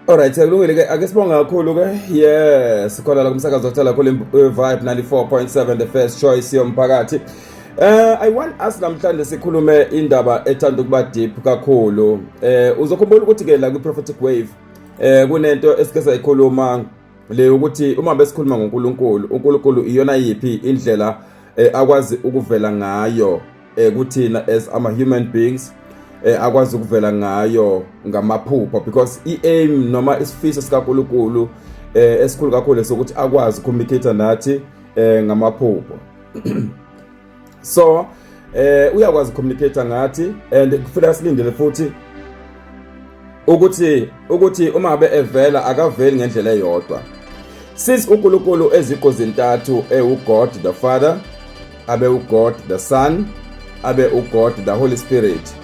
Alright, kulungile ke ake sibonga kakhulu ke. Yes, khona la kumsakazo othala kule Vibe 94.7 the first choice yomphakathi. I want us namhlanje sikhulume indaba ethanda ukuba deep kakhulu. Uzokhumbula ukuthi ke la ku prophetic wave kunento esike sayikhuluma le ukuthi uma besikhuluma ngoNkulunkulu, uNkulunkulu iyona yipi indlela akwazi ukuvela ngayo kuthina as ama human beings. Akwazi ukuvela ngayo ngamaphupho because iaim noma isifiso sikaNkulunkulu esikhulu kakhulu sokuthi akwazi communicate nathi ngamaphupho. So uyakwazi communicate ngathi and kufanele silindele futhi ukuthi uma ngabe evela akaveli ngendlela eyodwa. Since uNkulunkulu eziko zintathu uGod the Father, abe uGod the Son, abe uGod the Holy Spirit.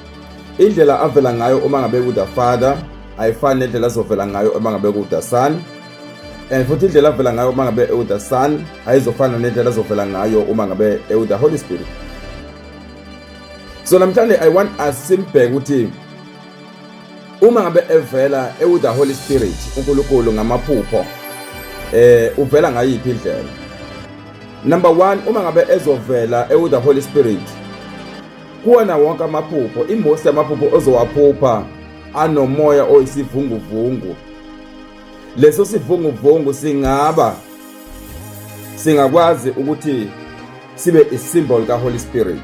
Indlela avela ngayo uma ngabe ku the Father ayifani nendlela azovela ngayo uma ngabe ku the Son, and futhi indlela avela ngayo uma ngabe ku the Son ayizofana nendlela azovela ngayo uma ngabe ku the Holy Spirit. So namhlanje I want us simple ukuthi uma ngabe evela ku the Holy Spirit uNkulunkulu ngamaphupho uvela ngayiphi indlela. Number 1, uma ngabe ezovela ku the Holy Spirit kuona wonke amaphupho, imosi yamaphupho ozowaphupha anomoya oyisivunguvungu. Leso sivunguvungu singakwazi ukuthi sibe isymbol ka Holy Spirit.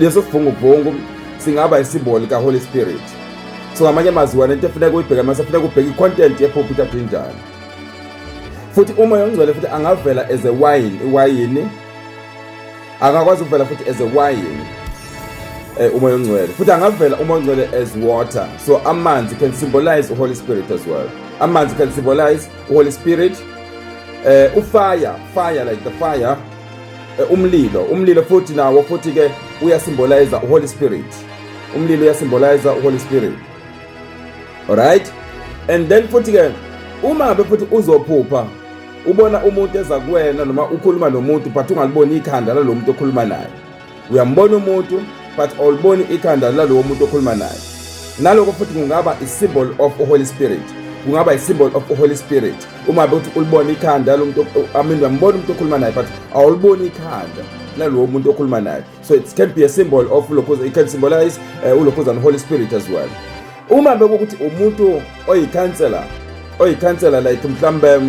Leso sivunguvungu singaba isymbol ka Holy Spirit. So ngamanye amazwi wena into efuneka uyibheke mase ufuna ukubheka icontent yepulpit yakho njani. Futhi uma yongcwele futhi angavela as a wine, angakwazi ukuvela futhi as a wine umoya ongcwele futhi angavela umoya ongcwele as water. So amanzi can symbolize the Holy Spirit as well. Amanzi can symbolize the Holy Spirit. Fire like the fire. Umlilo futhi nawo futhi ke uya symbolize the Holy Spirit. Umlilo uya symbolize the Holy Spirit. Alright? And then futhi ke uma ngabe futhi uzophupha ubona umuntu eza kuwena noma ukhuluma nomuntu but ungaliboni ikhanda lalo muntu okhuluma naye. Uyambona umuntu but awuliboni ikhanda lalo muntu okhuluma naye. Naloko futhi kungaba i-symbol of the Holy Spirit. Kungaba i-symbol of the Holy Spirit. Uma ngabe ulibona ikhanda lalo muntu uyambona umuntu okhuluma naye but awuliboni ikhanda lalo muntu okhuluma naye. So it can be a symbol of ulokhoza. It can symbolize ulokhoza and Holy Spirit as well. Uma ngabe ukuthi umuntu oyi-counselor like mhlambe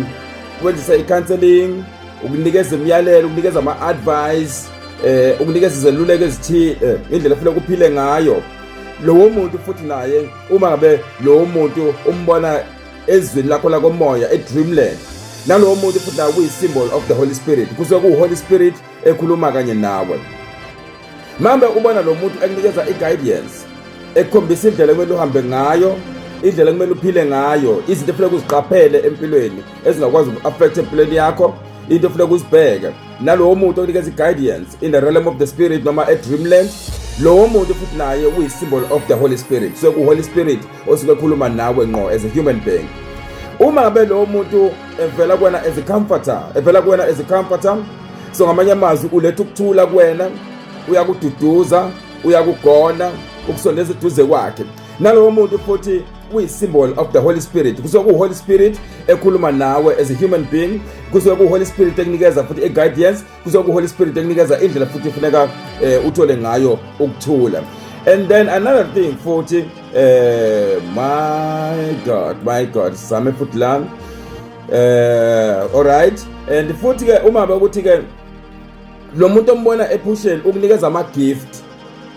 wenzisa i-counseling, ukunikeza imiyalelo, ukunikeza ama-advice, ukunikeza izeluleko ezithile, indlela ufuna ukuphile ngayo. Lowo muntu futhi naye uma ngabe lowo muntu umbona ezweni lakho lakomoya e-dreamland, nalowo muntu futhi naye kuyi-symbol of the Holy Spirit. Kusuke ku-Holy Spirit ekhuluma kanye nawe. Mambe ubona lo muntu ekunikeza i-guidance, ekukhombisa indlela ekumele uhambe ngayo, indlela kumele uphile ngayo, izinto efuneka uziqaphele empilweni ezingakwazi uku-affect empilweni yakho, into efuneka uzibheke. Nalowo muntu onikeza i-guidance in the realm of the spirit noma e-dreamland, lowo muntu futhi naye uyi-symbol of the Holy Spirit. So ku-Holy Spirit osuke ekhuluma nawe ngqo as a human being. Uma ngabe lowo muntu evela kuwena as a comforter, so ngamanye amazwi uletha ukuthula kuwena, uyakududuza, uyakugona, ukusondeza eduze kwakhe. Nalowo muntu futhi uyi-symbol of the Holy Spirit. Kusuke ku-Holy Spirit ekhuluma nawe as a human being. Kusuke ku-Holy Spirit ekunikeza futhi i-guidance. Kusuke ku-Holy Spirit ekunikeza indlela futhi ufuneka uthole ngayo ukuthula. And then another thing futhi my God same futhi la. Alright, and futhi ke uma ukuthi ke lo muntu ombona ephusheni ukunikeza ama-gift,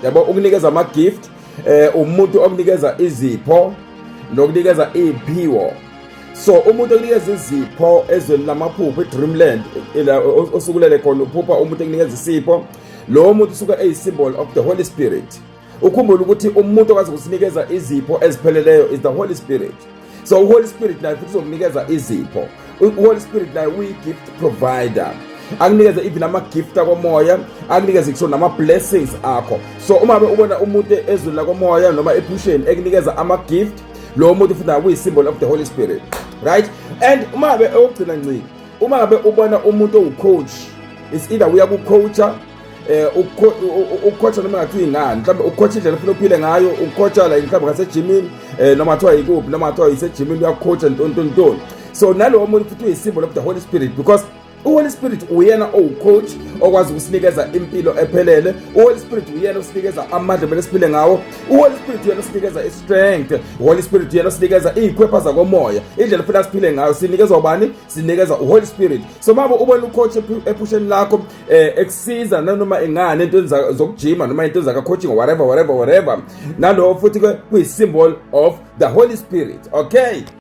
yabo, ukunikeza ama-gift, umuntu okunikeza izipho nokunikeza iy'phiwo. So umuntu okunikeza izipho ezweni lamaphupho e-dreamland osukulele khona uphupha umuntu ekunikeza isipho, lowo muntu usuke eyi-symbol of the Holy Spirit. Ukhumbule ukuthi umuntu okwazi ukusinikeza izipho ezipheleleyo is the Holy Spirit. So uHoly Spirit naye futhi uzokunikeza izipho. uHoly Spirit naye uyi-gift provider. Akunikeza even ama-gift akomoya, akunikeza kusho nama-blessings akho. So uma ubona umuntu ezweni lakomoya noma ephusheni ekunikeza ama-gift, lowo muntu futhi naye uyi-symbol of the Holy Spirit. Right? And uma ngabe ubona umuntu owu-coach, it's either uyaku-coacha ukukhocha noma ngathiwa ingane mhlawumbe ukukhocha indlela ufuna uphile ngayo ukukhocha la mhlawumbe ngasejimini noma kuthiwa yikuphi noma kuthiwa yisejimini uyakhocha ntontoni. So nalowo muntu futhi uyisymbol of the Holy Spirit, because uHoly Spirit uyena owucoach okwazi ukusinikeza impilo ephelele. uHoly Spirit uyena usinikeza amandla kumele siphile ngawo. uHoly Spirit uyena usinikeza istrength. uHoly Spirit uyena usinikeza izikhwepha zakomoya. Indlela ufuna siphile ngayo sinikezwa ubani? Sinikeza uHoly Spirit. So manje ubona ucoach ephusheni lakho ekusiza noma ingane into zokujima noma into zaka coaching whatever nalo futhi kuyisymbol of the Holy Spirit. Okay.